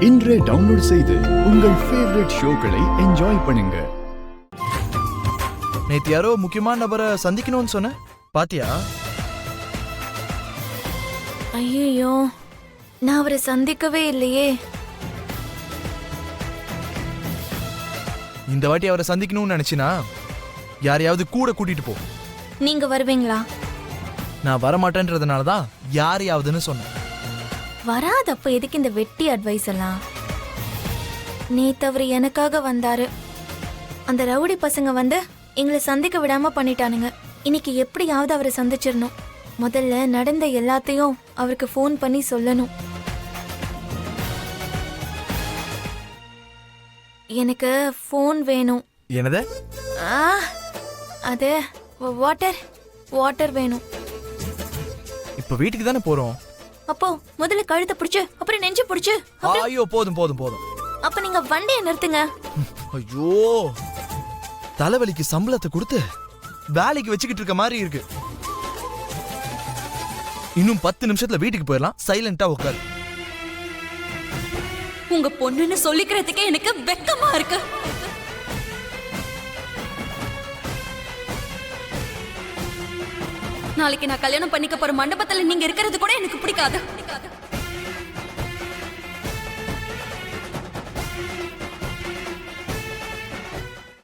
இன்றே டவுன்லோட் செய்து உங்கள் ஃபேவரட் ஷோக்களை என்ஜாய் பண்ணுங்க. நேத்து யாரோ முக்கியமான நபரை சந்திக்கணும்னு சொன்ன பாத்தியா? ஐயோ, நான் அவரை சந்திக்கவே இல்லையே. இந்த வாட்டி அவரை சந்திக்கணும்னு நினைச்சினா யாரையாவது கூட கூட்டிட்டு போ. நீங்க வருவீங்களா? நான் வரமாட்டேன்றதுனாலதான் யாரையாவதுன்னு சொன்னேன். வராதப்ப எதுக்கு இந்த வெட்டி அட்வைஸ் எல்லாம்? நேத்து அவர் எனக்காக வந்தாரு. அந்த ரவுடி பசங்க வந்து எங்களை சந்திக்க விடாம பண்ணிட்டானுங்க. இன்னைக்கு எப்படியாவது அவரை சந்திச்சிடணும். முதல்ல நடந்த எல்லாத்தையும் அவருக்கு ஃபோன் பண்ணி சொல்லணும். எனக்கு ஃபோன் வேணும். என்னது? அது வாட்டர் வேணும். இப்ப வீட்டுக்கு தானே போறோம். அப்போ முதல்ல கழுத்தை பிடிச்சு அப்புறம் நெஞ்சு பிடிச்சு. ஐயோ போதும் போதும் போதும். அப்ப நீங்க வண்டியை நிறுத்துங்க. ஐயோ, தலைவலிக்கு சம்பளத்தை கொடுத்து வேலைக்கு வச்சுக்கிட்டு இருக்க மாதிரி இருக்கு. இன்னும் 10 நிமிஷத்துல வீட்டுக்கு போயிடலாம். சைலண்டா உட்காரு. உங்க பொண்ணுன்னு சொல்லிக்கிறதுக்கே எனக்கு வெக்கமா இருக்கு. நாளைக்கு நான் கல்யாணம் பண்ணிக்க போற மண்டபத்துல நீங்க இருக்கிறது கூட எனக்கு பிடிக்காது.